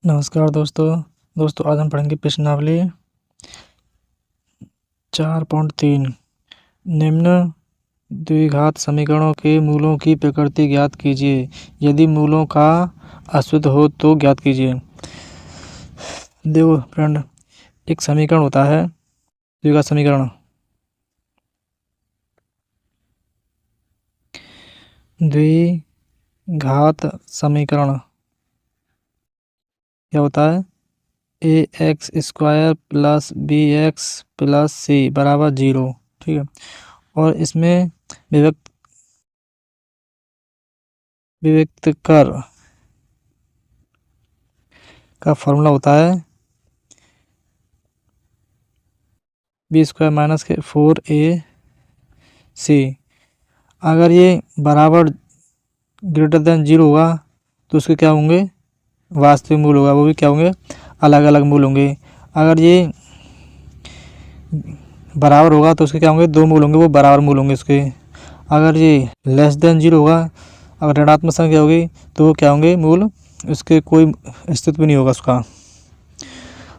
नमस्कार दोस्तों आज हम पढ़ेंगे प्रश्नावली 4.3 निम्न द्विघात समीकरणों के मूलों की प्रकृति ज्ञात कीजिए। यदि मूलों का अस्तित्व हो तो ज्ञात कीजिए। देखो फ्रेंड, एक समीकरण होता है द्विघात समीकरण। द्विघात समीकरण क्या होता है? ax² + bx + c = 0। ठीक है, और इसमें विभक्त कर का फॉर्मूला होता है b² - 4ac। अगर ये बराबर > 0 होगा तो उसके क्या होंगे? वास्तविक मूल होगा, वो भी क्या होंगे? अलग अलग मूल होंगे। अगर ये बराबर होगा तो उसके क्या होंगे? दो मूल होंगे, वो बराबर मूल होंगे उसके। अगर ये <0 होगा, अगर ऋणात्मक संख्या होगी तो वो क्या होंगे? मूल, उसके कोई अस्तित्व नहीं होगा, उसका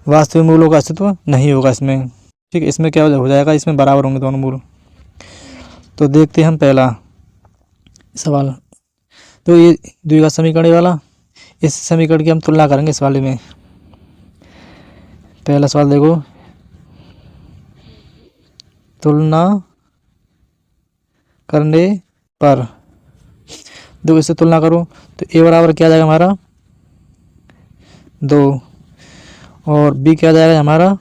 वास्तविक मूलों का अस्तित्व नहीं होगा इसमें। ठीक है, इसमें क्या हो जाएगा? इसमें बराबर होंगे दोनों मूल। तो देखते हैं हम पहला सवाल। तो ये द्विघात समीकरण वाला, इस समीकरण की हम तुलना करेंगे इस वाले में। पहला सवाल देखो, तुलना करने पर। देखो इससे तुलना करो तो a बराबर क्या आ जाएगा हमारा? 2, और b क्या आ जाएगा हमारा?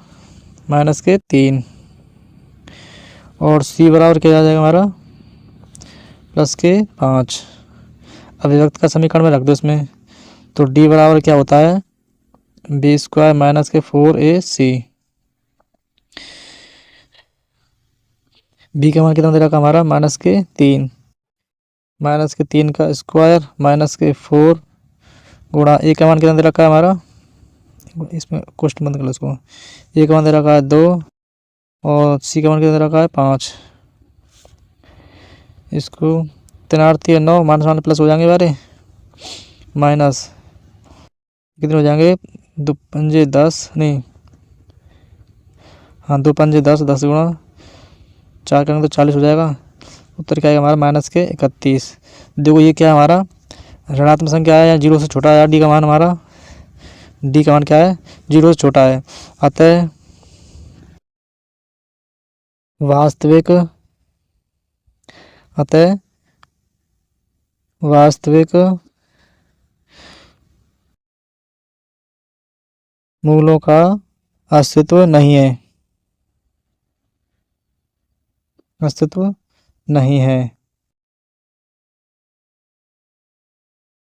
-3, और c बराबर क्या आ जाएगा हमारा? +5। अब विभक्त का समीकरण में रख दो इसमें। तो d बराबर क्या होता है? b² - 4ac। b का मान कितना दे रखा हमारा? -3। -3 का स्क्वायर -4 गुणा a का मान कितना दे रखा है हमारा? इसमें क्वेश्चन बंद कर लो इसको। a का मान दे रखा है 2, और c का मान कितना दे रखा है? 5। इसको 3 × 9 माइनस प्लस हो जाएंगे बारे, माइनस कितने हो जाएंगे? 2 पंजे 10, नहीं हाँ 2 पंजे 10, 10 गुणा 4 करेंगे तो 40 हो जाएगा। उत्तर क्या आएगा हमारा? -31। देखो ये क्या है हमारा? ऋणात्मक संख्या है या 0 से छोटा है? डी का मान हमारा, डी का मान क्या है? 0 से छोटा है। अतः वास्तविक मूलों का अस्तित्व नहीं है।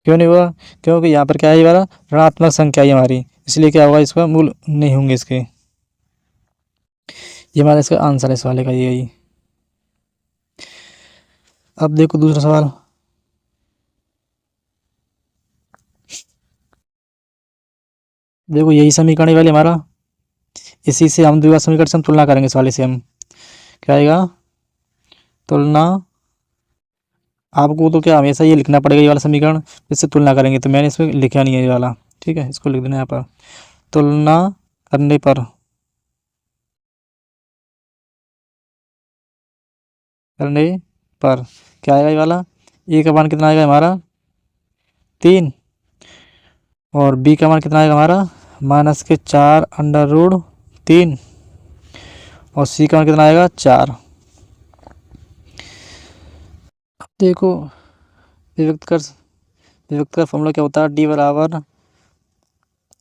क्यों नहीं हुआ? क्योंकि यहाँ पर क्या है? ये वाला ऋणात्मक संख्या है हमारी, इसलिए क्या होगा? इसका मूल नहीं होंगे इसके। ये हमारा इसका आंसर है इस वाले का, यही। अब देखो दूसरा सवाल। देखो यही समीकरण है वाले हमारा, इसी से हम द्विघात समीकरण से हम तुलना करेंगे। इस वाले से हम क्या आएगा? तुलना। आपको तो क्या हमेशा ये लिखना पड़ेगा, ये वाला समीकरण, इससे तुलना करेंगे। तो मैंने इसमें लिखा नहीं है ये वाला, ठीक है, इसको लिख देना यहाँ पर। तुलना करने पर क्या आएगा? ये वाला ए का मान कितना आएगा हमारा? 3, और बी का मान कितना आएगा हमारा? -4√3, और सी का मान कितना आएगा? 4। देखो विभक्त का फॉर्मूला क्या होता है? d बराबर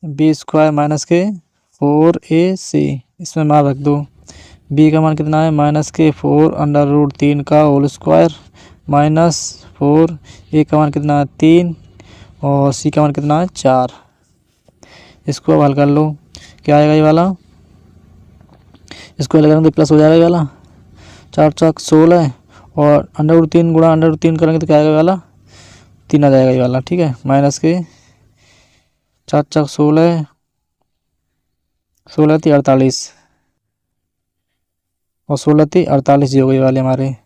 b² - 4ac। इसमें मान रख दो। b का मान कितना है? -4√3 का होल स्क्वायर -4, a का मान कितना है? 3, और c का मान कितना है? 4। इसको अब हल कर लो, क्या आएगा ये वाला? इसको हल करेंगे तो प्लस हो जाएगा ये वाला, 4 × 16, और √3 गुणा √3 करेंगे तो क्या आएगा ये वाला? 3 आ जाएगा ये वाला, ठीक है। -4 × 16, 16 × 48, और 16 × 48 जी हो गई वाले हमारे।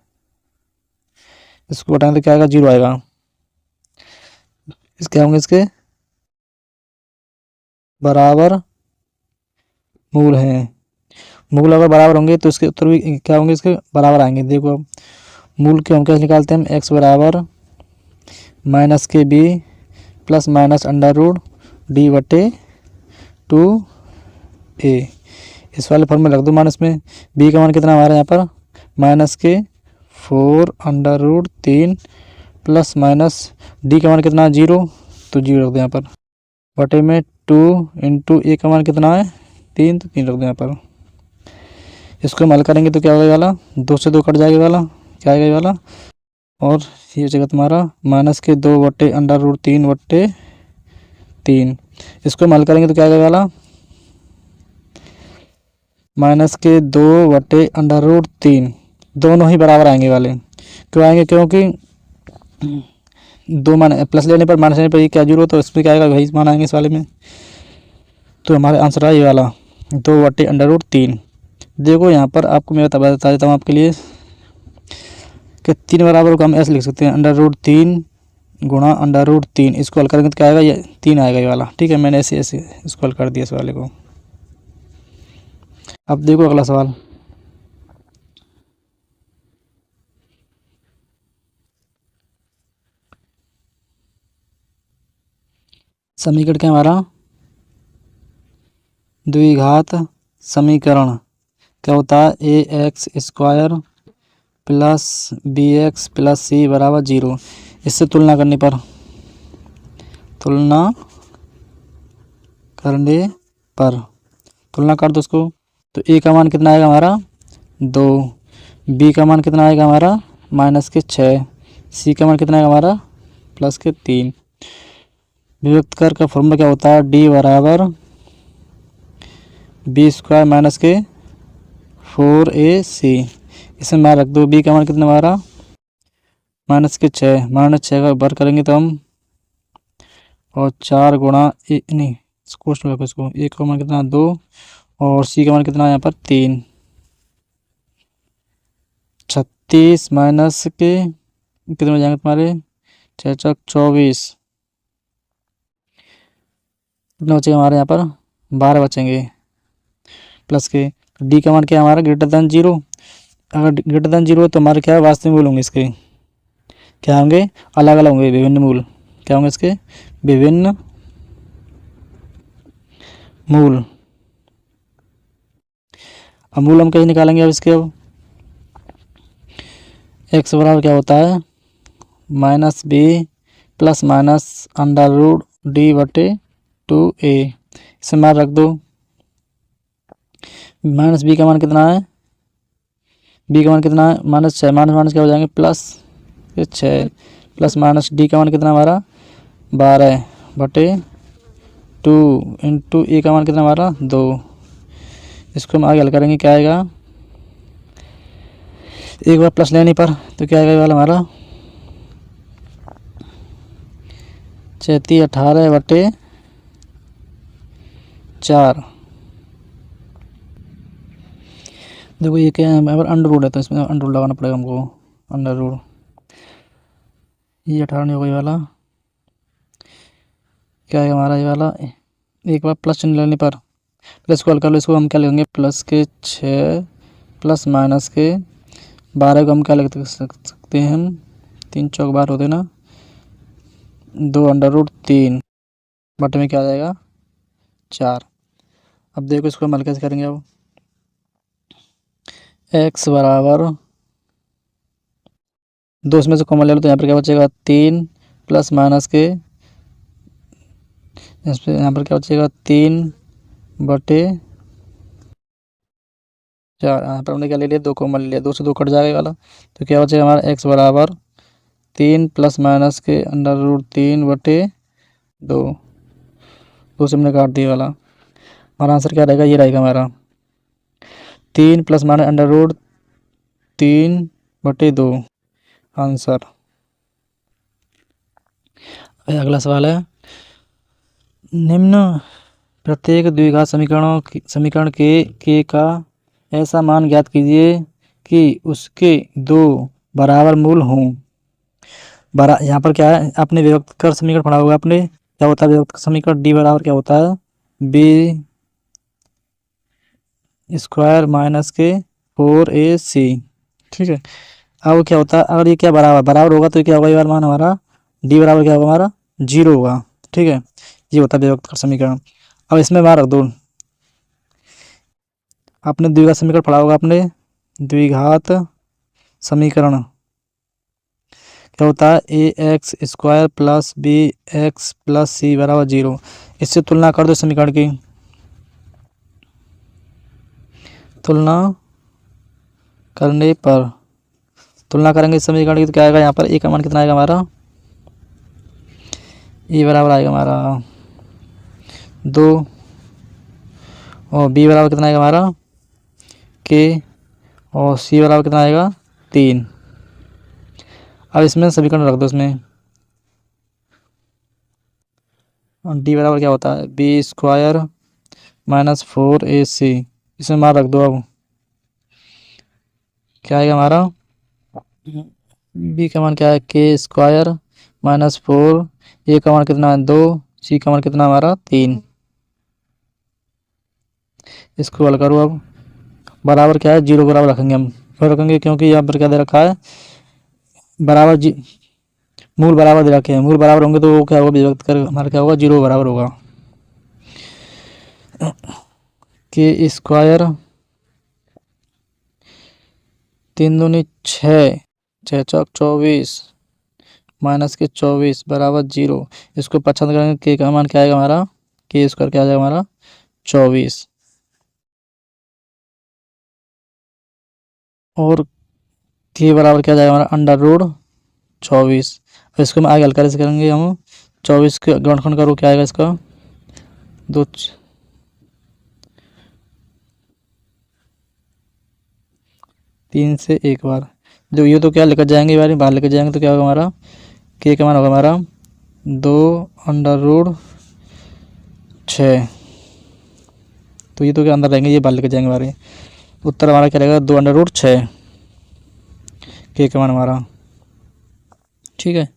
इसको हटाएंगे तो क्या आएगा? 0 आएगा। इसके होंगे इसके बराबर मूल हैं। मूल अगर बराबर होंगे तो इसके उत्तर भी क्या होंगे, इसके बराबर आएंगे। देखो अब मूल के हम कैसे निकालते हैं, एक्स बराबर माइनस के b plus minus under root D बटे 2a। इस वाले फॉर्म में रख दो माइनस में। b का मान कितना हमारा यहाँ पर माइनस के 4 under root 3 plus minus d का मान कितना है 0, तो 0 रख दो यहाँ पर बटे में 2 इंटू a का मान कितना है 3, तो 3 रख दो यहाँ पर। इसको हम हल करेंगे तो क्या होगा, वाला 2 से 2 कट जाएगा, वाला क्या आएगा ये वाला, और ये जगह तुम्हारा माइनस के 2 बटे अंडर रूट 3 बटे 3। इसको हम हल करेंगे तो क्या आएगा वाला माइनस के 2 बटे अंडर रूट 3, दोनों ही बराबर आएंगे वाले। क्यों आएंगे, क्योंकि दो मान प्लस लेने पर माइनस लेने पर ये क्या 0, तो इसमें क्या आएगा वही मान आएंगे इस वाले में। तो हमारा आंसर है ये वाला 2 बटे अंडर रूट 3। देखो यहाँ पर आपको मैं बता देता हूँ आपके लिए कि 3 बराबर को हम ऐसे लिख सकते हैं, अंडर रूट 3 गुणा अंडर रूट 3। इसको हल करेंगे तो क्या आएगा, ये 3 आएगा ये वाला। ठीक है, मैंने ऐसे ऐसे इसको हल कर दिया इस वाले को। अब देखो अगला सवाल, समीकरण क्या हमारा द्विघात समीकरण क्या होता है, A X square plus B X plus C बराबर 0। इससे तुलना करने पर तुलना कर दो उसको, तो ए का मान कितना आएगा हमारा 2, बी का मान कितना आएगा हमारा माइनस के 6, सी का मान कितना आएगा हमारा प्लस के 3। विभक्त कर का फॉर्मूला क्या होता है, डी बराबर बी स्क्वायर माइनस के 4ac। इसमें मान रख दो, बी का मान कितना हमारा माइनस के 6, माइनस 6 का बर करेंगे तो हम, और 4 गुणा नहीं क्वेश्चन रखो इसको, ए का मान कितना 2 और सी का मान कितना यहाँ पर 3। 36 माइनस के कितने हो जाएंगे तुम्हारे 6 चौक 24, कितने बचेंगे हमारे यहाँ पर 12 बचेंगे प्लस के। डी का मान क्या है हमारा ग्रेटर देन 0। अगर ग्रेटर देन 0 है तो हमारे क्या है वास्तविक मूल होंगे इसके, क्या होंगे अलग अलग होंगे, विभिन्न मूल। क्या होंगे इसके विभिन्न मूल। अब मूल हम कैसे निकालेंगे अब इसके, अब एक्स बराबर क्या होता है minus b plus minus under root D बटे 2a। इसे मान रख दो, माइनस बी का मान कितना है, बी का मान कितना है माइनस 6, माइनस माइनस क्या हो जाएंगे प्लस 6, प्लस माइनस डी का मान कितना हमारा 12 बटे 2 इंटू ए का मान कितना हमारा 2। इसको हम आगे हल करेंगे, क्या आएगा एक बार प्लस लेने पर तो क्या आएगा वाला हमारा 18 बटे 4। देखो ये क्या है हमारा अंडर रूट है, तो इसमें अंडर रूट लगाना पड़ेगा हमको, अंडर रूट। ये 18 नहीं होगा ये वाला, क्या है हमारा ये वाला, एक बार प्लस चिन्ह लेने पर प्लस को हल कर लो। इसको हम क्या लिखेंगे प्लस के 6 प्लस माइनस के 12 को हम क्या लिख सकते हैं हम 3 चौक 12 होते ना 2 अंडर रूट 3 बटे में क्या आ जाएगा 4। अब देखो इसको हम हल कैसे करेंगे, अब x बराबर 2 इसमें से कॉमन ले लो तो यहाँ पर क्या बचेगा 3 प्लस माइनस के यहाँ पर क्या बचेगा 3 बटे 4। यहाँ पर हमने क्या ले लिया 2 कॉमन ले लिया, 2 से 2 कट जाएगा वाला, तो क्या बचेगा हमारा x बराबर 3 प्लस माइनस के अंडर रूट 3 बटे 2। 2 से हमने काट दिया वाला, हमारा आंसर क्या रहेगा, ये रहेगा हमारा 3 प्लस माइनस अंडर रूट 3 बटे 2 आंसर। अगला सवाल है, निम्न प्रत्येक द्विघात समीकरण के का ऐसा मान ज्ञात कीजिए कि उसके 2 बराबर मूल हों। यहाँ पर क्या है आपने विभक्त कर समीकरण पढ़ा होगा आपने, क्या होता है विभक्त समीकरण, डी बराबर क्या होता है बी स्क्वायर माइनस के 4ac। ठीक है, अब क्या होता है, अगर ये क्या बराबर बराबर होगा तो क्या होगा, ये वाला मान हमारा डी बराबर क्या होगा, हमारा 0 होगा। ठीक है, ये होता है विभक्त का समीकरण। अब इसमें बाहर रख दो, आपने द्विघात समीकरण पढ़ा होगा, आपने द्विघात समीकरण क्या होता है, A X square plus B X plus C बराबर 0। इससे तुलना कर दो समीकरण की, तुलना करने पर तुलना करेंगे इस समीकरण की तो क्या आएगा, यहाँ पर ए का मान कितना आएगा हमारा, ए बराबर आएगा हमारा 2 और बी बराबर कितना आएगा हमारा के और सी बराबर कितना आएगा 3। अब इसमें समीकरण रख दो इसमें, और डी बराबर क्या होता है, बी स्क्वायर माइनस 4ac। इसमें मान रख दो, अब क्या आएगा हमारा, बी का मान क्या है, के स्क्वायर माइनस 4, ए का मान कितना है 2, सी का मान कितना हमारा 3। इसको हल करो, अब बराबर क्या है 0 बराबर रखेंगे हम, क्यों रखेंगे, क्योंकि यहाँ पर क्या दे रखा है, बराबर मूल बराबर दे रखे हैं, मूल बराबर होंगे तो वो क्या होगा, विभक्त कर हमारा क्या होगा 0 बराबर होगा। के स्क्वायर 3 दूनी 6, 6 चौक 24 माइनस के 24 बराबर 0। इसको पसंद करेंगे, के का मान क्या आएगा हमारा, के स्क्वायर क्या आ जाएगा हमारा 24 और के बराबर क्या आ जाएगा हमारा अंडर रूट 24। इसको हम आगे हल करेंगे हम, 24 के गुणनखंड करो क्या आएगा इसका 2, 3 से एक बार, जो ये तो क्या लेकर जाएंगे, बार बाहर लेकर जाएंगे तो क्या होगा हमारा, के का मान होगा हमारा 2 अंडर रूट 6। तो ये तो क्या अंदर रहेंगे, ये बाहर लेकर जाएंगे हमारे, उत्तर हमारा क्या रहेगा 2 अंडर रूट 6 के का मान हमारा। ठीक है,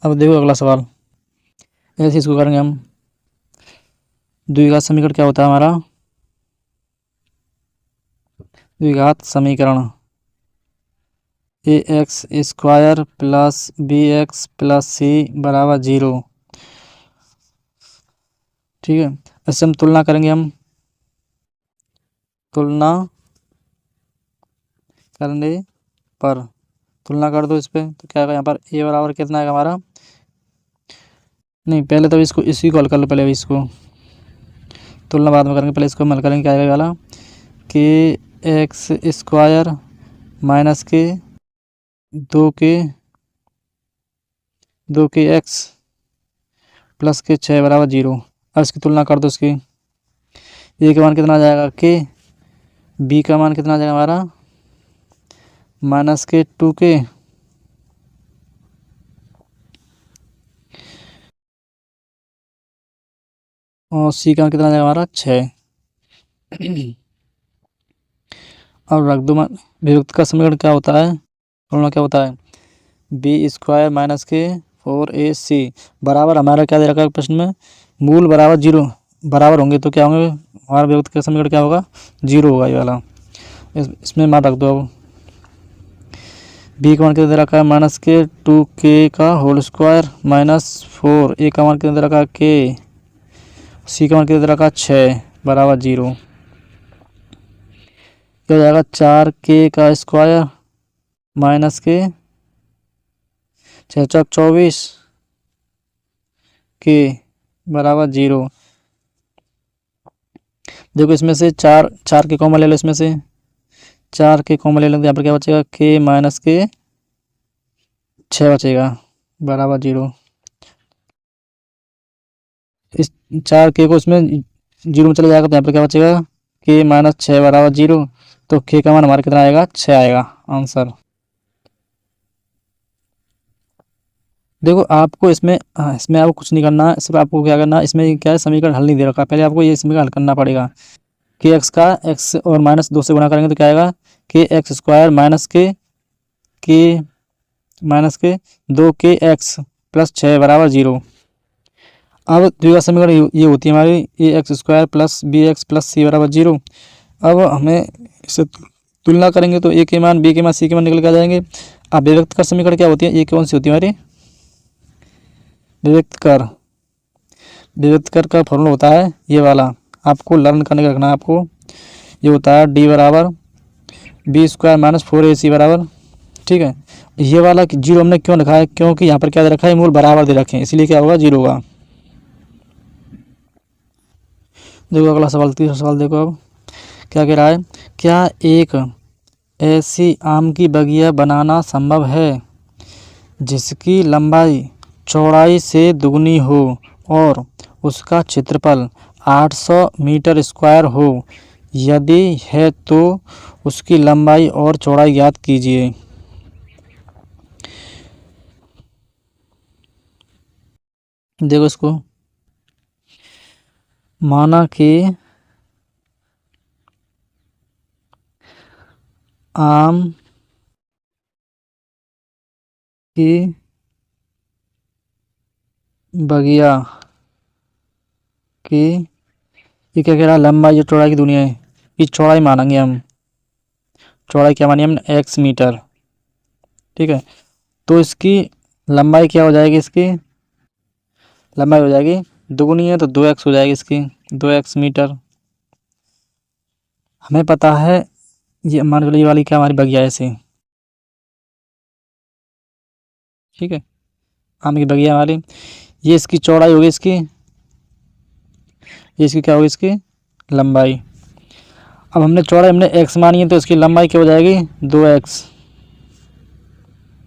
अब देखो अगला सवाल, ऐसे इसको करेंगे हम, द्विघात समीकरण क्या होता है हमारा, द्विघात समीकरण A X square plus B X plus C बराबर 0। ठीक है, इससे हम तुलना करेंगे, हम तुलना करने पर तुलना कर दो इस पर तो क्या आएगा, यहाँ पर ए बराबर कितना आएगा हमारा, नहीं पहले तो इसको इसी को हल कर लो, पहले इसको तुलना बाद में करेंगे, पहले इसको हल करेंगे, क्या आएगा वाला के एक्स स्क्वायर माइनस के 2 के एक्स प्लस के 6 बराबर 0। अब इसकी तुलना कर दो, इसकी ए का मान कितना आ जाएगा के, बी का मान कितना आ जाएगा हमारा माइनस के 2 के और सी का मान कितना आ जाएगा हमारा 6। अब रख दो, विभक्त का समीकरण क्या होता है, फॉर्मूला क्या होता है, बी स्क्वायर माइनस के 4ac बराबर हमारा क्या दे रखा है प्रश्न में, मूल बराबर 0 बराबर होंगे तो क्या होंगे, हमारा विभक्त का समीकरण क्या होगा 0 होगा ये वाला। इसमें मान रख दो, अब बी का मान कितना दे रखा है माइनस के 2k का होल स्क्वायर माइनस 4, ए का मान कितना दे रखा है के, सी का मान कितना दे रखा है 6 बराबर 0। क्या हो जाएगा 4k का स्क्वायर माइनस के 6 चौक 24 के बराबर 0। देखो इसमें से 4 के कॉमन ले लो, इसमें से 4 के कॉमन ले लो तो यहाँ पर क्या बचेगा के माइनस के 6 बचेगा बराबर 0। इस 4 के को इसमें 0 में चला जाएगा तो यहाँ पर क्या बचेगा के माइनस 6 बराबर 0। तो के का मान हमारा कितना आएगा 6 आएगा आंसर। देखो आपको इसमें आपको कुछ नहीं करना है, सिर्फ आपको क्या करना है, इसमें क्या है समीकरण हल नहीं दे रखा, पहले आपको ये समीकरण हल करना पड़ेगा। के एक्स का एक्स और माइनस 2 से गुणा करेंगे तो क्या आएगा के एक्स स्क्वायर माइनस के माइनस के 2 के एक्स प्लस 6 बराबर 0। अब द्विघात समीकरण ये होती है हमारी ax² plus bx plus c बराबर 0। अब हमें इससे तुलना करेंगे तो a के मान b के मान c के मान निकल के आ जाएंगे। अब विभक्त कर समीकरण क्या होती है, ये कौन सी होती है हमारी विभक्त कर का फॉर्मूला होता है ये वाला, आपको लर्न करने का रखना है आपको। ये होता है d बराबर b² माइनस 4ac बराबर, ठीक है। ये वाला जीरो हमने क्यों लिखा है, क्योंकि यहाँ पर क्या दे रखा है, मूल बराबर दे रखे हैं, इसलिए क्या होगा, जीरो होगा। देखो अगला सवाल, तीसरा सवाल देखो अब क्या कह रहा है। क्या एक ऐसी आम की बगिया बनाना संभव है जिसकी लंबाई चौड़ाई से दुगनी हो और उसका क्षेत्रफल 800 मीटर स्क्वायर हो? यदि है तो उसकी लंबाई और चौड़ाई ज्ञात कीजिए। देखो इसको, माना कि आम की बगिया की ये क्या कह रहा है, लंबाई और चौड़ाई की दुनिया है, ये चौड़ाई मानेंगे हम, चौड़ाई क्या मानी हमने, x मीटर, ठीक है। तो इसकी लंबाई क्या हो जाएगी, इसकी लंबाई हो जाएगी दुगुनी है तो 2x हो जाएगी इसकी, 2x मीटर। हमें पता है ये मान लो ये वाली क्या हमारी बगिया ऐसे, ठीक है, आम की बगिया हमारी, ये इसकी चौड़ाई होगी इसकी, ये इसकी क्या होगी, इसकी लंबाई। अब हमने चौड़ाई हमने x मानी है तो इसकी लंबाई क्या हो जाएगी, 2x,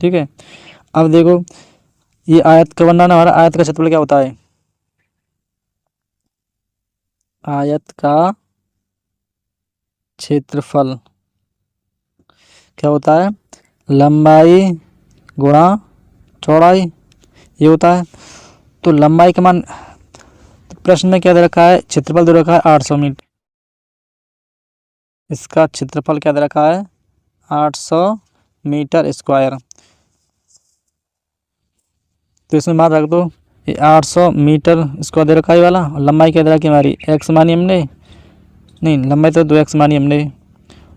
ठीक है। अब देखो ये आयत का बनाना, हमारा आयत का क्षेत्रफल क्या होता है, आयत का क्षेत्रफल क्या होता है, लंबाई गुणा चौड़ाई, ये होता है। तो लंबाई का मान प्रश्न में क्या दे रखा है, क्षेत्रफल दे रखा है 800 मीटर, इसका क्षेत्रफल क्या दे रखा है, 800 मीटर स्क्वायर। तो इसमें मान रख दो, ये 800 मीटर स्क्वायर दे रखा है वाला, लंबाई क्या दे रखी है हमारी, x मानी हमने, नहीं लंबाई तो 2x मानी हमने,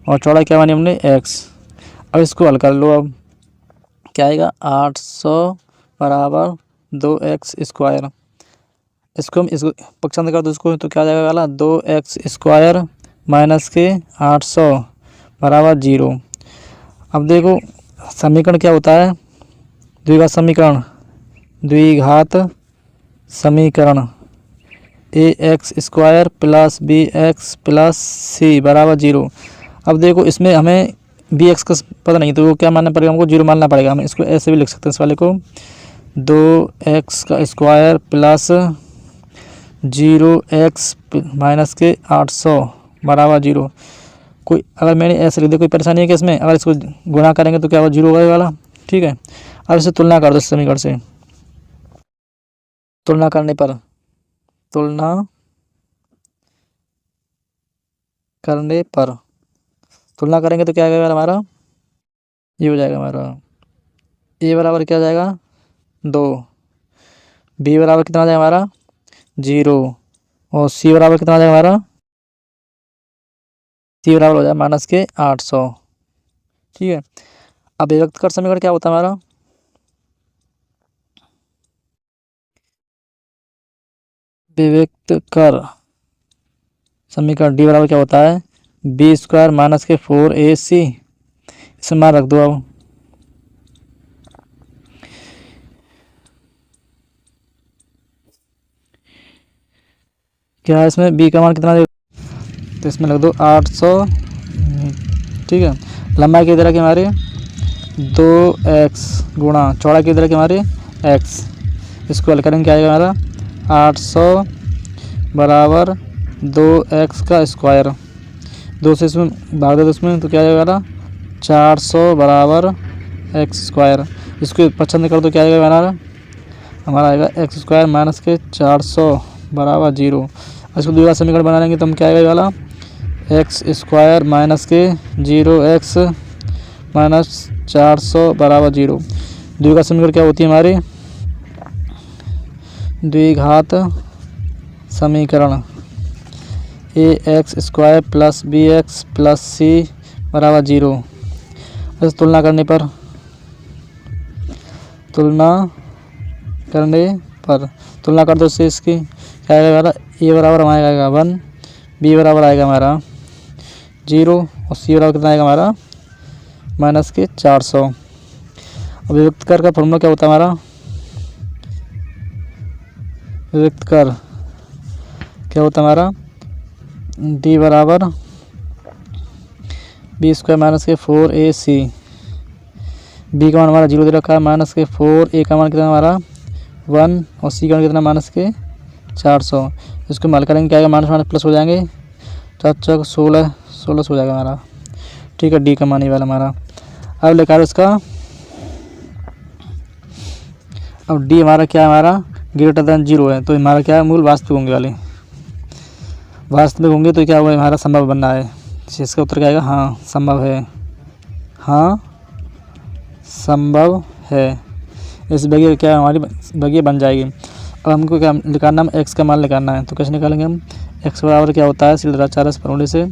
और चौड़ाई क्या मानी हमने, x। अब इसको हल कर लो, अब क्या आएगा, 800 बराबर 2x स्क्वायर। इसको हम इसको पक्षांतर कर दो इसको, तो क्या जाएगा वाला, 2x स्क्वायर माइनस के 800 बराबर 0। अब देखो समीकरण क्या होता है, द्विघात समीकरण, द्विघात समीकरण ax² plus bx plus c बराबर 0। अब देखो इसमें हमें bx का पता नहीं तो वो क्या मानना पड़ेगा, हमको 0 मानना पड़ेगा। हम इसको ऐसे भी लिख सकते हैं इस वाले को, 2x² प्लस 0x माइनस के 800 बराबर 0। कोई अगर मैंने ऐसे लिख दिया, कोई परेशानी है क्या इसमें, अगर इसको गुणा करेंगे तो क्या होगा, 0 होगा ये वाला, ठीक है। अब इसे तुलना कर दो इस समीकरण से, तुलना करने पर, तुलना करने पर तुलना करेंगे तो क्या आएगा हमारा, ये हो जाएगा हमारा a बराबर क्या जाएगा, 2, b बराबर कितना आ जाएगा हमारा 0, और c बराबर कितना आ जाएगा हमारा, c बराबर हो जाएगा माइनस के 800, ठीक है। अब विभक्त कर समीकरण क्या होता है हमारा, विभक्त कर समीकरण d बराबर क्या होता है, b² माइनस के 4ac, इसे मान रख दो। अब क्या है इसमें b का मान कितना दे, तो इसमें लग दो 800, ठीक है। लंबाई की तरह की हमारी 2x गुणा चौड़ाई की तरह की हमारी x, इसको हल करेंगे क्या आएगा हमारा 800 बराबर 2x का स्क्वायर, 2 से इसमें भाग दे दो इसमें, तो क्या आएगा हमारा 400 बराबर x स्क्वायर। इसको पसंद कर दो, क्या आएगा हमारा आएगा x² माइनस के 400 बराबर 0। इसको दूसरा समीकरण बना लेंगे तो हम क्या आएगा वाला, x² माइनस के 0x माइनस 400 बराबर 0। द्विघात समीकरण क्या होती है हमारी, द्विघात समीकरण ax² + bx + c = 0। बस तुलना करने पर तुलना कर दो उससे इसकी क्या आएगा हमारा a बराबर आएगा 1, b बराबर आएगा हमारा 0 और c बराबर कितना आएगा हमारा -400। अभिव्यक्त कर का फॉर्मूला क्या होता है हमारा? अभिव्यक्त कर क्या होता है हमारा? d बराबर b² - 4ac। b का मान हमारा 0 दे रखा है, -4, a का मान कितना हमारा 1 और c का मान कितना -400। इसको हल करेंगे क्या आएगा? माइनस प्लस हो जाएंगे, 4 16 हो जाएगा हमारा। ठीक है, डी का मान ये वाला हमारा। अब लेकर इसका अब डी हमारा क्या है? हमारा >0 है, तो हमारा क्या है? मूल वास्तविक होंगे वाले, वास्तविक होंगे तो क्या होगा? हमारा संभव बनना है। इसका उत्तर क्या आएगा? हाँ संभव है, हाँ संभव है। इस बगैर क्या हमारी बगैर बन जाएगी। अब हमको क्या निकालना है? एक्स का मान निकालना है। तो कैसे निकालेंगे हम? एक्स बराबर क्या होता है? सीधे फॉर्मूले से -b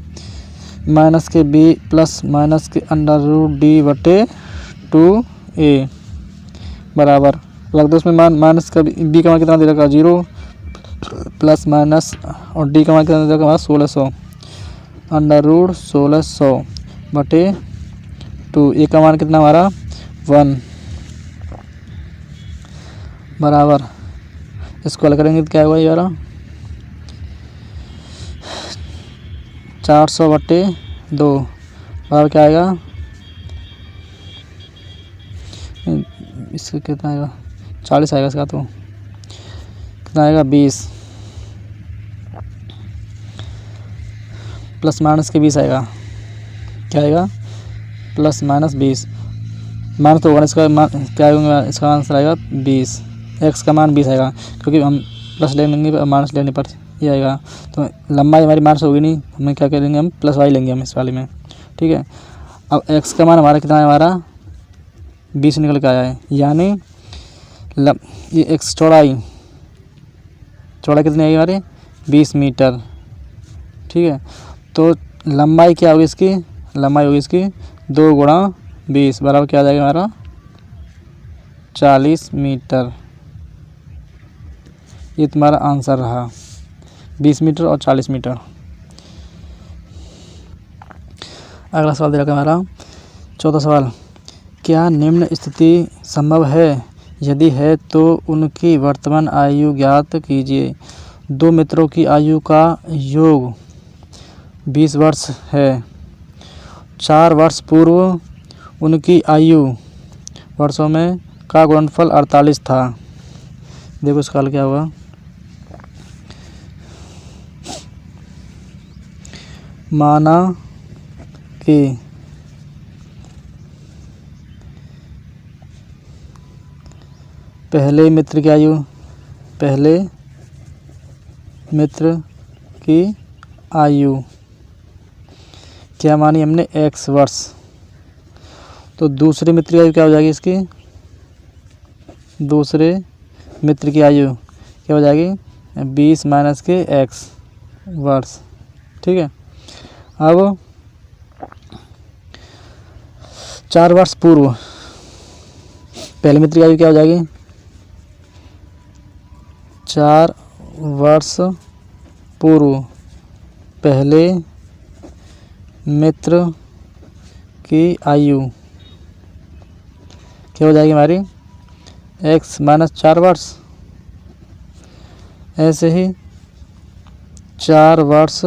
+ -√d/2a बराबर लग दो उसमें मान माइनस का बी का मान कितना दे रखा? 0 प्लस माइनस और डी का मान कितना दे रखा? 1600 √1600/2। ए का मान कितना हमारा 1 बराबर इसको हल करेंगे तो क्या होगा? ये वाला 400/2 बराबर क्या आएगा? इसका कितना आएगा? 40 आएगा इसका, तो कितना आएगा? 20 प्लस माइनस के 20 आएगा। क्या आएगा? +-20 माइनस तो होगा इसका मान क्या आएगा? इसका आंसर आएगा 20। एक्स का मान 20 आएगा, क्योंकि हम प्लस ले लेंगे और माइनस लेने पर ये आएगा। तो लंबाई हमारी माइनस होगी नहीं, हमें क्या करेंगे? हम +y लेंगे हम इस वाले में। ठीक है, अब एक्स का मान हमारा कितना है? हमारा 20 निकल के आया है, यानी ये एक्स चौड़ाई कितनी आएगी हमारे? 20 मीटर। ठीक है, तो लंबाई क्या होगी इसकी? लंबाई होगी इसकी 2 × 20 बराबर क्या आ जाएगा हमारा? 40 मीटर। ये तुम्हारा आंसर रहा, 20 मीटर और 40 मीटर। अगला सवाल दे रखा है हमारा 14 सवाल। क्या निम्न स्थिति संभव है? यदि है तो उनकी वर्तमान आयु ज्ञात कीजिए। 2 मित्रों की आयु का योग 20 वर्ष है। 4 वर्ष पूर्व उनकी आयु वर्षों में का गुणनफल 48 था। देखो इसका हल क्या होगा? माना कि पहले मित्र की आयु क्या मानी हमने? x वर्ष। तो दूसरे मित्र की आयु क्या हो जाएगी इसकी? दूसरे मित्र की आयु क्या हो जाएगी? 20 - के x वर्ष। ठीक है, अब 4 वर्ष पूर्व पहले मित्र की आयु क्या हो जाएगी? 4 वर्ष पूर्व पहले मित्र की आयु क्या हो जाएगी हमारी? x - 4 वर्ष। ऐसे ही 4 वर्ष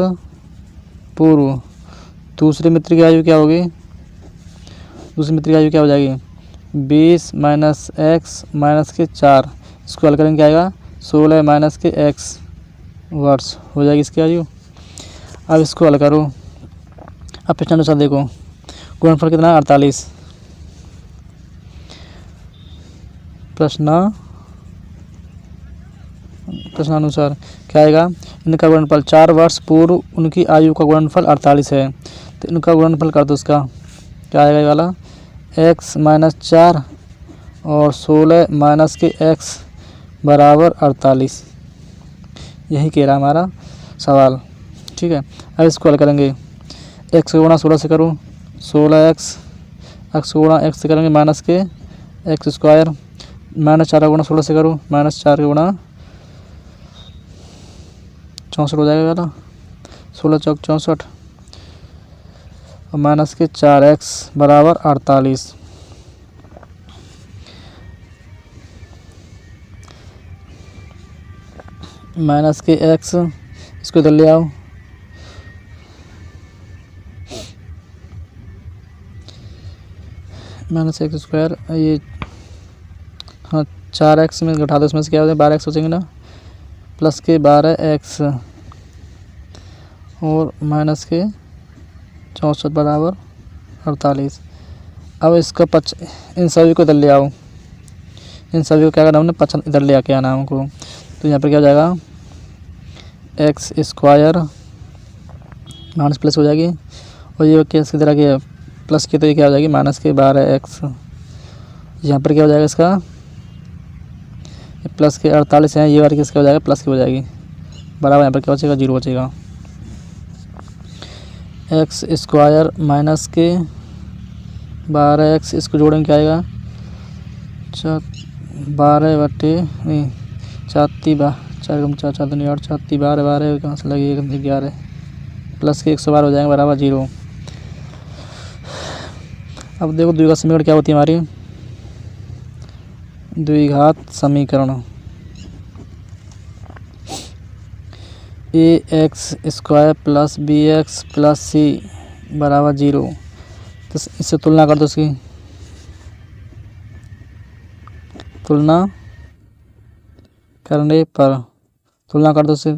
पूर्व दूसरे मित्र की आयु क्या होगी? दूसरे मित्र की आयु क्या हो जाएगी? 20 - x - के 4। इसको हल करेंगे क्या आएगा? 16 - के x वर्ष हो जाएगी इसकी आयु। अब इसको हल करो। अब प्रश्न अनुसार देखो, गुणनफल कितना है? 48। प्रश्नानुसार क्या आएगा? इनका गुणनफल 4 वर्ष पूर्व उनकी आयु का गुणनफल 48 है, तो इनका गुणनफल कर दो। उसका क्या आएगा? ये वाला x - 4 और 16 - के x बराबर 48, यही कह रहा हमारा सवाल। ठीक है, अब इसको हल करेंगे। एक्स को गुणा 16 से करूँ, 16x, एक्स को गुणा एक्स से करेंगे माइनस के एक्स स्क्वायर, -4 का गुणा 16 से करूँ, -4 का गुणा 64 हो जाएगा ना, 16 चौक 64 और माइनस के 4x बराबर 48। माइनस के x, इसको इधर ले आओ, माइनस एक्स स्क्वायर, ये हाँ 4x में घटा दो, इसमें से क्या हो जाए 12x हो जाएंगे ना, प्लस के 12x और माइनस के 64 बराबर 48। अब इसका इन सभी को इधर ले आओ, इन सभी को क्या करना हमने इधर ले आके आना हमको। तो यहाँ पर क्या हो जाएगा एक्स स्क्वायर माइनस प्लस हो जाएगी, और ये किस तरह की प्लस की, तो ये क्या हो जाएगी माइनस के 12x। यहाँ पर क्या हो जाएगा इसका प्लस के 48 है, ये वाली किसका हो जाएगा प्लस की हो जाएगी, बराबर यहाँ पर क्या बचेगा 0 बचेगा। एक्स स्क्वायर माइनस के 12x, इसको जोड़ेंगे क्या आएगा 12 कहाँ से लगेगा 11 प्लस के 112 हो जाएंगे बराबर 0। अब देखो द्विघात समीकरण क्या होती है हमारी, द्विघात समीकरण ax square plus bx plus C बराबर 0। तो इससे तुलना कर दो, इसकी तुलना करने पर तुलना कर दो इससे,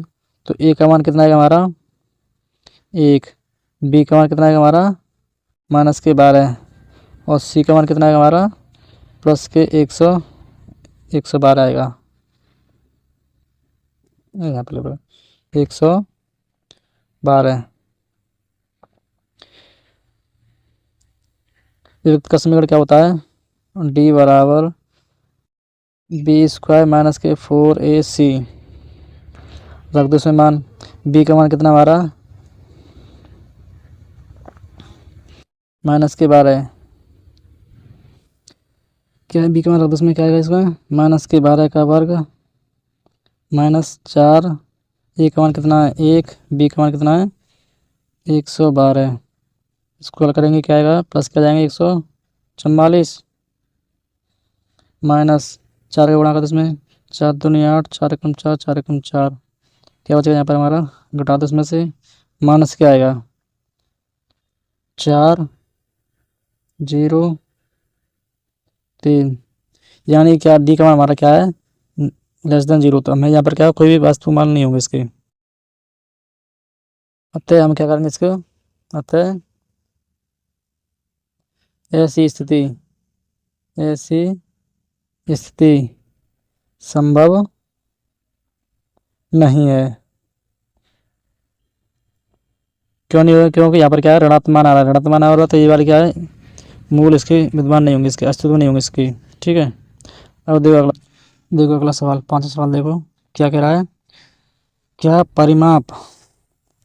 तो a का मान कितना आएगा हमारा 1, b का मान कितना आएगा हमारा माइनस के 12 और c का मान कितना आएगा हमारा प्लस के 112 आएगा, यहाँ पर 112। विभक्त का समीकरण क्या होता है d बराबर बी स्क्वायर माइनस के 4ac, रख दो इसमें मान, b का मान कितना हमारा माइनस के 12, क्या है b का मान रख दो इसमें, क्या आएगा इसमें माइनस के 12 का वर्ग माइनस 4, a का मान कितना है 1, b का मान कितना है 112। इसको हल करेंगे क्या आएगा प्लस क्या जाएंगे 144 माइनस 4 का गुणा कर दो इसमें, 4 दूनी 8, 4 एकम 4, 4 एकम 4, क्या बचेगा यहाँ पर हमारा घटा दो इसमें से, माइनस क्या आएगा 4 0 3, यानी क्या डी का मान हमारा क्या है लेस देन 0। तो हमें यहाँ पर क्या कोई भी वास्तविक मान नहीं होंगे इसके, अतः हम क्या करेंगे इसको, अतः ऐसी स्थिति संभव नहीं है। क्यों नहीं होगा, क्योंकि यहाँ पर क्या है ऋणात्मक मान आ रहा है, ऋणात्मक मान आ रहा है तो ये वाली क्या है मूल इसके विद्यमान नहीं होंगे, इसके अस्तित्व नहीं होंगे इसकी। ठीक है, अब देखो अगला सवाल, 5वां सवाल देखो क्या कह रहा है, क्या परिमाप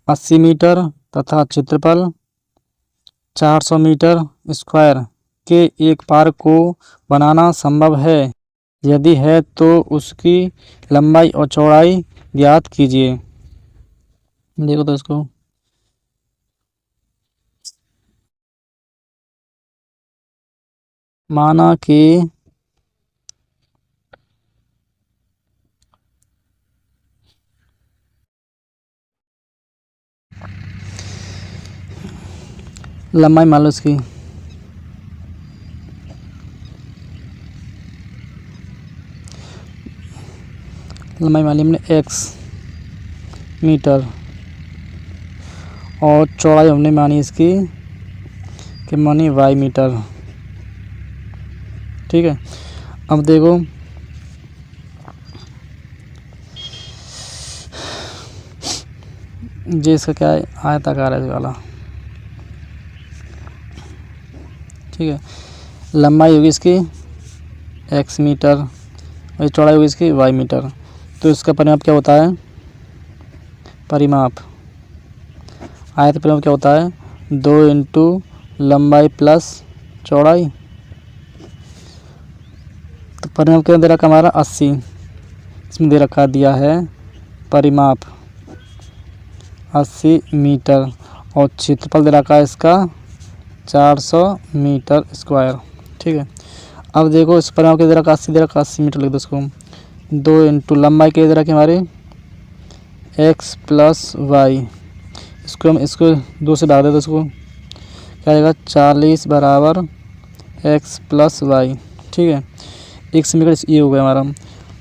80 मीटर तथा क्षेत्रफल 400 मीटर स्क्वायर के एक पार्क को बनाना संभव है, यदि है तो उसकी लंबाई और चौड़ाई ज्ञात कीजिए। देखो तो इसको माना कि लंबाई मान लो इसकी लंबाई मान ली हमने x मीटर और चौड़ाई हमने मानी इसकी कि मानी y मीटर। ठीक है, अब देखो जे इसका क्या है आयताकार है वाला। ठीक है, लंबाई होगी इसकी x मीटर और ये चौड़ाई होगी इसकी y मीटर। तो इसका परिमाप क्या होता है, परिमाप आयत परिमाप क्या होता है 2 इंटू लंबाई प्लस चौड़ाई। तो परिमाप क्या दे रखा हमारा 80, इसमें दे रखा दिया है परिमाप 80 मीटर और क्षेत्रफल दे रखा है इसका 400 मीटर स्क्वायर। ठीक है, अब देखो इस परिमाप के दे रखा 80 मीटर लिख दो इसको। 2 इंटू लंबाई के दे रखी हमारी x प्लस वाई, इसको हम इसको 2 से भाग देते इसको क्या आएगा 40 बराबर x प्लस वाई। ठीक है, एक समीकरण ये हो गया हमारा।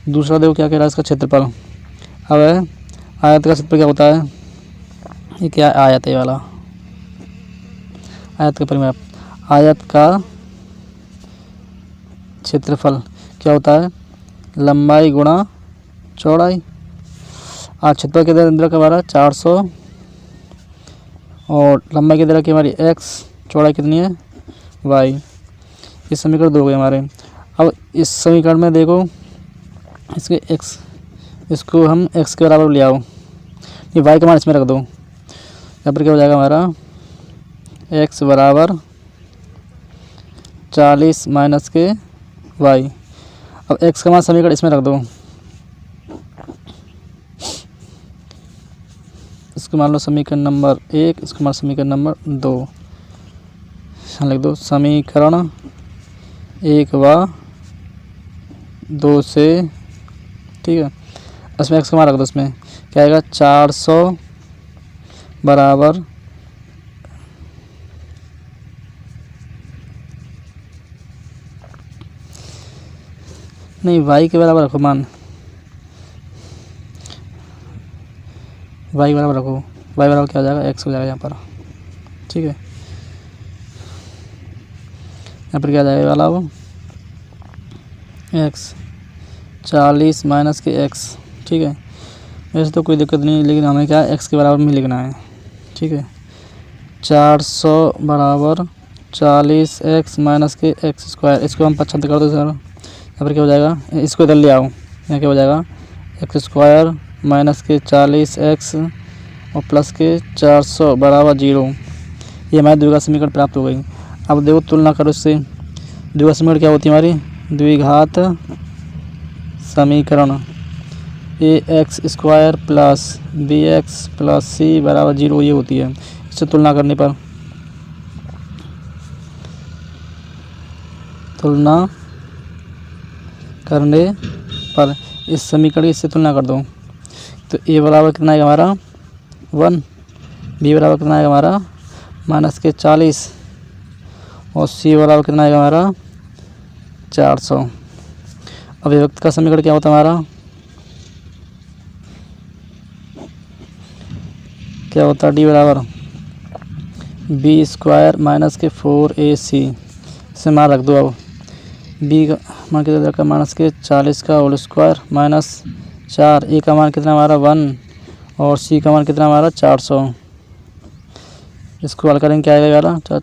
दूसरा देखो क्या कह रहा है इसका क्षेत्रफल। अब है आयत का क्षेत्रफल क्या होता है, ये क्या आयत है वाला, आयत का परिमाप, आयत का क्षेत्रफल क्या होता है लंबाई गुणा चौड़ाई। आज क्षेत्रफल के अंदर हमारा 400 और लंबाई के अंदर की हमारी x, चौड़ाई कितनी है y। इस समीकरण 2 हो गए हमारे। अब इस समीकरण में देखो इसके x, इसको हम x के बराबर ले आओ, ये y का मान इसमें रख दो। यहाँ पर क्या हो जाएगा हमारा x बराबर 40 माइनस के y। अब x का मान समीकरण इसमें रख दो, इसको मान लो समीकरण नंबर 1, इसको मान समीकरण नंबर 2। यहाँ लिख दो समीकरण 1 व 2 से। ठीक है, इसमें x का मान रख दो, इसमें क्या आएगा 400 बराबर नहीं y के बराबर रखो मान, y बराबर रखो, y बराबर क्या हो जाएगा x हो जाएगा यहाँ पर। ठीक है, यहाँ पर क्या आ जाएगा वाला वो x 40 माइनस के x। ठीक है, वैसे तो कोई दिक्कत नहीं, लेकिन हमें क्या है x के बराबर में लिखना है। ठीक है, 400 बराबर 40x माइनस के x स्क्वायर, इसको हम 75 कर दो सर। यहाँ पर क्या हो जाएगा, इसको इधर ले आओ, यहाँ क्या हो जाएगा x स्क्वायर माइनस के 40x और प्लस के 400 बराबर 0। ये हमारी द्विघात समीकरण प्राप्त हो गई। अब देखो तुलना करो इससे, द्विघात समीकरण क्या होती है हमारी, द्विघात समीकरण ax square plus bx plus c बराबर 0 ये होती है। इससे तुलना करने पर इस समीकरण की इससे तुलना कर दो, तो a बराबर कितना है हमारा 1, b बराबर कितना है हमारा माइनस के 40 और c बराबर कितना है हमारा 400। अब अभिव्यक्ति का समीकरण क्या होता है हमारा, क्या होता है d बराबर b स्क्वायर माइनस के 4ac। इसे मान रख दो। अब b का मान कितना रखा माइनस के 40 का होल स्क्वायर माइनस 4, a का मान कितना हमारा 1 और c का मान कितना हमारा 400। इसको हल करेंगे क्या आएगा वाला 4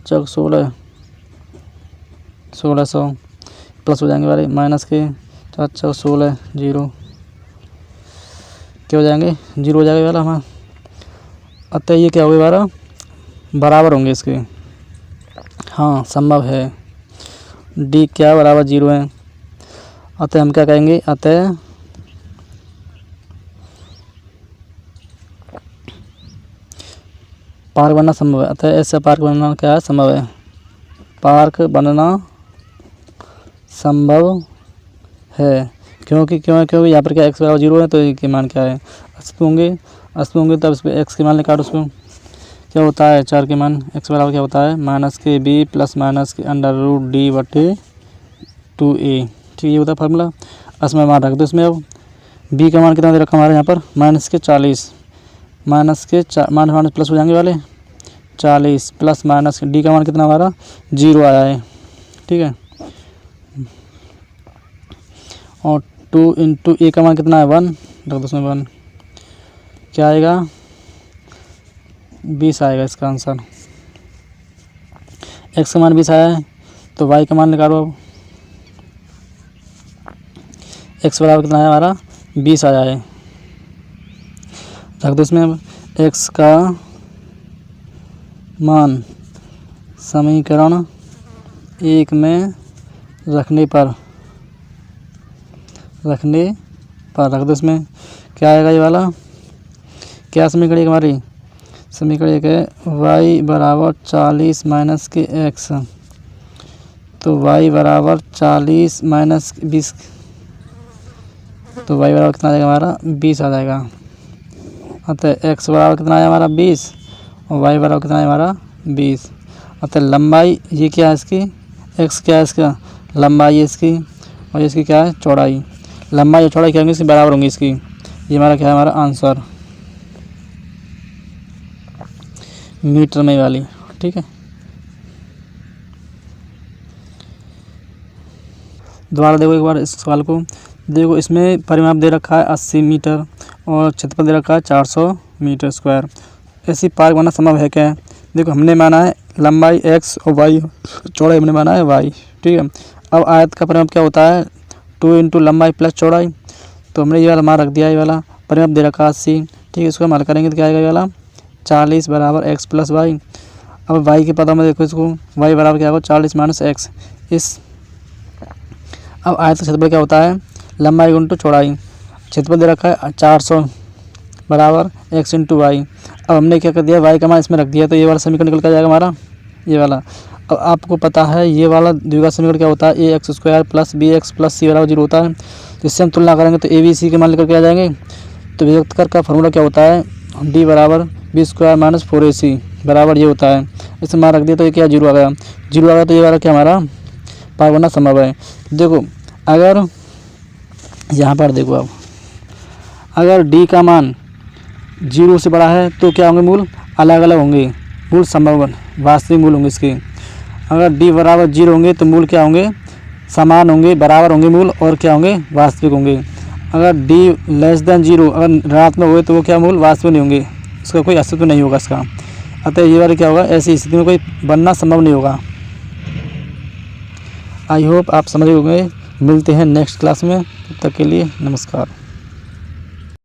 1600 प्लस हो जाएंगे वाले माइनस के 4 16 0 क्या हो जाएंगे 0 हो जाएगा वाला हमारा। अतः ये क्या होगा हमारा बराबर होंगे इसके। हाँ संभव है, d क्या बराबर 0 है। अतः हम क्या कहेंगे, अतः पार्क बनना संभव है। अतः ऐसा पार्क बनना क्या है संभव है, पार्क बनना संभव है। क्योंकि यहाँ पर क्या x बराबर 0 है, तो ये मान क्या है अस्तित्व होंगे तब इस पर x के मान निकालो। उसको क्या होता है 4 के मान x बराबर क्या होता है माइनस के b प्लस माइनस के √d/2a। ठीक ये होता है फार्मूला। इसमें मान रख दो इसमें। अब b का मान कितना दे रखा हमारे यहाँ पर माइनस के 40, माइनस प्लस हो जाएंगे वाले 40 प्लस माइनस डी का मान कितना हमारा 0 आया है। ठीक है, और 2 इंटू ए का मान कितना है 1, रख दो उसमें 1, क्या आएगा 20 आएगा इसका आंसर। x का मान 20 आया है तो y का मान निकालो। अब x बराबर कितना है हमारा 20 आ जाए। रख दो इसमें अब x का मान समीकरण 1 में रखने पर रख दो। इसमें क्या आएगा ये वाला, क्या समीकरण एक हमारी समीकरण एक है y बराबर 40 माइनस के x, तो y बराबर 40 माइनस 20, तो y बराबर कितना आ जाएगा हमारा 20 आ जाएगा। अतः x बराबर कितना आया हमारा 20 और y बराबर कितना है हमारा 20। अतः लंबाई ये क्या है इसकी, x क्या है इसका लंबाई है इसकी, और इसकी क्या है चौड़ाई। लंबाई और चौड़ाई क्या होंगी इसकी बराबर होंगी इसकी। ये हमारा क्या है हमारा आंसर मीटर में वाली। ठीक है, दोबारा देखो एक बार इस सवाल को। देखो इसमें परिमाप दे रखा है 80 मीटर और क्षेत्रफल दे रखा है 400 मीटर स्क्वायर। ऐसी पार्क बनना संभव है क्या? देखो हमने माना है लंबाई x और y, चौड़ाई हमने माना है y। ठीक है, अब आयत का परिमाप क्या होता है 2 इंटू लंबाई प्लस चौड़ाई, तो हमने ये वाला मान रख दिया, ये वाला परिमाप दे रखा 80। ठीक है, इसको हम हल करेंगे तो क्या आएगा ये वाला 40 बराबर x प्लस वाई। अब y के पदों में देखो इसको y बराबर क्या होगा 40 माइनस x। इस अब आयत का क्षेत्रफल क्या होता है लंबाई इंटू चौड़ाई, क्षेत्रफल दे रखा है 400 बराबर x इंटू वाई। अब हमने क्या कर दिया y का मान इसमें रख दिया, तो ये वाला समीकरण निकल कर जाएगा हमारा ये वाला। अब आपको पता है ये वाला द्विघात समीकरण क्या होता है ax square plus bx plus c बराबर 0 होता है। तो इससे हम तुलना करेंगे तो a b c के मान लेकर के आ जाएंगे। तो विभक्तकर का फॉर्मूला क्या होता है d बराबर b स्क्वायर माइनस 4ac बराबर ये होता है। इसे मान रख दिया तो ये क्या 0 आ गया, 0 आ गया तो ये वाला क्या हमारा पार बनना संभव है। देखो अगर यहाँ पर देखो अब अगर d का मान 0 से बड़ा है तो क्या होंगे मूल अलग अलग होंगे, मूल संभव वास्तविक मूल होंगे इसके। अगर d बराबर 0 होंगे तो मूल क्या होंगे समान होंगे, बराबर होंगे मूल, और क्या होंगे वास्तविक होंगे। अगर d लेस देन 0 अगर ऋणात्मक हुए तो वो क्या मूल वास्तविक नहीं होंगे, उसका कोई अस्तित्व नहीं होगा इसका। अतः ये वाला क्या होगा ऐसी स्थिति में कोई बनना संभव नहीं होगा। आई होप आप समझ गए होंगे। मिलते हैं नेक्स्ट क्लास में, तब तक के लिए नमस्कार।